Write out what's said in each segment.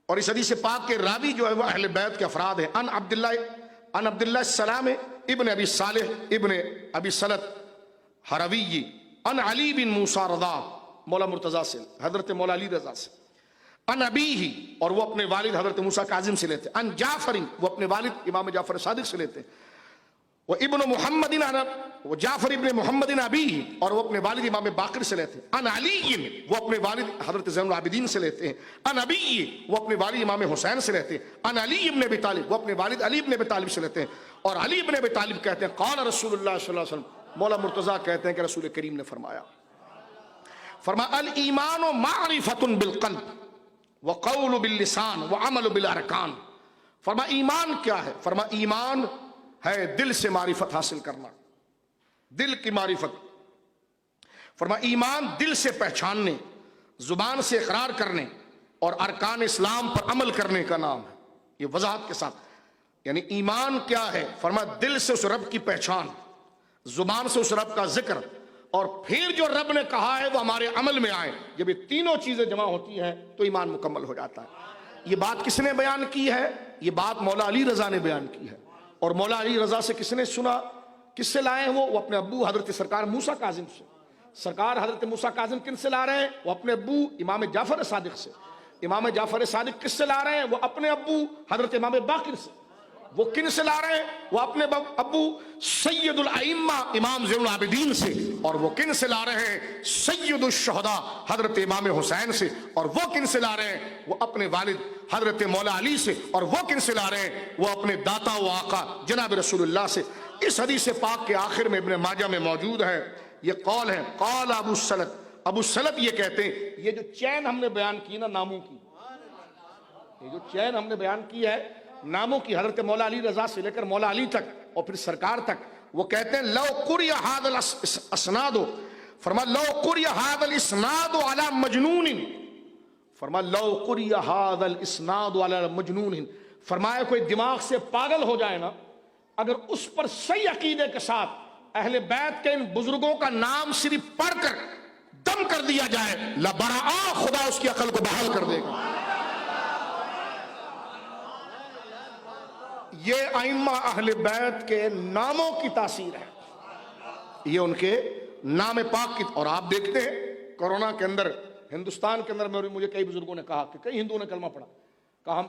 اور اس حدیث پاک کے راوی جو ہے وہ اہل بیت کے افراد ہیں. ان عبداللہ السلام ابن ابی صالح ابن ابی سلط ہروی ان علی بن موسیٰ رضا مولا مرتضیٰ سے, حضرت مولا علی رضا سے. ان ابیہ, اور وہ اپنے والد حضرت موسیٰ کاظم سے لیتے. ان جعفر, وہ اپنے والد امام جعفر صادق سے لیتے. وہ ابن محمد, وہ جعفر ابن محمد ابیہ, اور وہ اپنے والد امام باقر سے لیتے ہیں. ان علی, وہ اپنے والد حضرت زین العابدین سے لیتے ہیں. ان ابی, وہ اپنے والد امام حسین سے لیتے ہیں. ان علی ابن ابی طالب, وہ اپنے والد علی ابن ابی طالب سے لیتے ہیں. اور علی ابن ابی طالب کہتے ہیں قال رسول اللہ صلی اللہ علیہ وسلم, مولا مرتضیٰ کہتے ہیں کہ رسول کریم نے فرمایا الایمان معرفۃ بالقلب وقول باللسان وعمل بالارکان. ایمان کیا ہے؟ ایمان ہے دل سے معرفت حاصل کرنا, دل کی معرفت. ایمان دل سے پہچاننے, زبان سے اقرار کرنے اور ارکان اسلام پر عمل کرنے کا نام ہے. یہ وضاحت کے ساتھ, یعنی ایمان کیا ہے؟ دل سے اس رب کی پہچان, زبان سے اس رب کا ذکر, اور پھر جو رب نے کہا ہے وہ ہمارے عمل میں آئے. جب یہ تینوں چیزیں جمع ہوتی ہیں تو ایمان مکمل ہو جاتا ہے. یہ بات کس نے بیان کی ہے؟ یہ بات مولا علی رضا نے بیان کی ہے. اور مولا علی رضا سے کس نے سنا؟ کس سے لائے ہیں وہ اپنے ابو حضرت سرکار موسیٰ کاظم سے. سرکار حضرت موسیٰ کاظم کن سے لا رہے ہیں؟ وہ اپنے ابو امام جعفر صادق سے. امام جعفر صادق کس سے لا رہے ہیں؟ وہ اپنے ابو حضرت امام باقر سے. وہ کن سے لا رہے ہیں؟ وہ اپنے ابو سید الائمہ امام زین العابدین سے. اور وہ کن سے لا رہے ہیں؟ سید الشہداء حضرت امام حسین سے. اور وہ کن سے لا رہے ہیں؟ وہ اپنے والد حضرت مولا علی سے. اور وہ کن سے لا رہے ہیں؟ وہ اپنے داتا و آقا جناب رسول اللہ سے. اس حدیث پاک کے آخر میں ابن ماجہ میں موجود ہے یہ قول ہے, قال ابو سلط, ابو سلط یہ کہتے ہیں, یہ جو چین ہم نے بیان کی نا ناموں کی, یہ جو چین ہم نے بیان کی ہے ناموں کی, حضرت مولا علی رضا سے لے کر مولا علی تک اور پھر سرکار تک, وہ کہتے ہیں لو قری ھذا الاسناد, لو قری ھذا الاسناد علی مجنون, لو قری ھذا الاسناد علی مجنون, فرمایا کوئی دماغ سے پاگل ہو جائے نا, اگر اس پر صحیح عقیدے کے ساتھ اہل بیت کے ان بزرگوں کا نام صرف پڑھ کر دم کر دیا جائے, لبرآ, خدا اس کی عقل کو بحال کر دے گا. یہ ائمہ اہل بیت کے ناموں کی تاثیر ہے, یہ ان کے نام پاک کی. اور آپ دیکھتے ہیں کورونا کے اندر ہندوستان کے اندر مجھے کئی بزرگوں نے کہا کہ کئی ہندوؤں نے کلمہ پڑھا, کہا ہم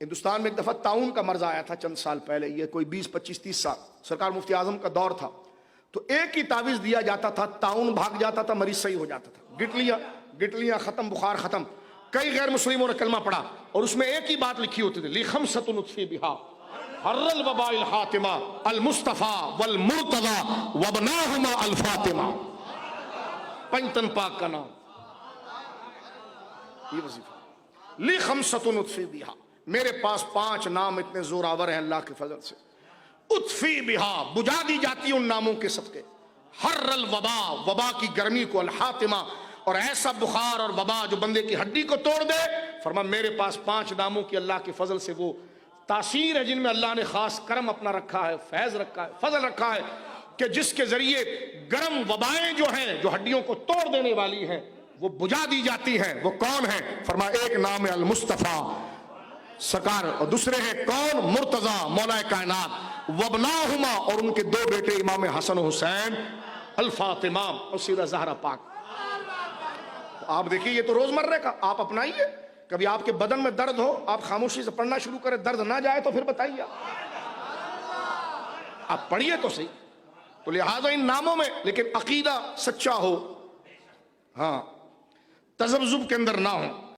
ہندوستان میں ایک دفعہ طاعون کا مرض آیا تھا چند سال پہلے, یہ کوئی 20 25 30 سال, سرکار مفتی اعظم کا دور تھا, تو ایک ہی تعویذ دیا جاتا تھا, طاعون بھاگ جاتا تھا, مریض صحیح ہو جاتا تھا, گٹلیاں ختم, بخار ختم. کئی غیر مسلموں نے کلمہ پڑھا اور اس میں ایک ہی بات لکھی ہوتی تھی, لخمسۃ نطفی بہا حر الوباء الحاتمہ المصطفیٰ والمرتضیٰ وابناہما الفاطمہ. پنجتن پاک کا نام, یہ وظیفہ, لخمسۃ نطفی بہا, میرے پاس 5 نام اتنے زوراور ہیں اللہ کے فضل سے, اطفی بہا, بجھا دی جاتی ان ناموں کے صدقے, حر الوباء, وبا کی گرمی کو, الحاتمہ, اور ایسا بخار اور وبا جو بندے کی ہڈی کو توڑ دے. فرما میرے پاس 5 ناموں کی اللہ کے فضل سے وہ تاثیر ہے جن میں اللہ نے خاص کرم اپنا رکھا ہے, فیض رکھا ہے, فضل رکھا ہے, کہ جس کے ذریعے گرم وبائیں جو ہیں, جو ہڈیوں کو توڑ دینے والی ہیں, وہ بجھا دی جاتی ہیں. وہ کون ہیں؟ فرما ایک نام ہے المصطفیٰ سرکار, اور دوسرے ہیں کون؟ مرتضیٰ مولا کائنات, وابناہما, اور ان کے 2 بیٹے امام حسن و حسین, الفاطمہ اور سیدہ زہرا پاک. آپ دیکھیے یہ تو روزمرہ کا, آپ اپنائیے. کبھی آپ کے بدن میں درد ہو, آپ خاموشی سے پڑھنا شروع کریں, درد نہ جائے تو پھر بتائیے, آپ پڑھیے تو صحیح. تو لہٰذا ان ناموں میں لیکن عقیدہ سچا ہو, ہاں, تذبذب کے اندر نہ ہو.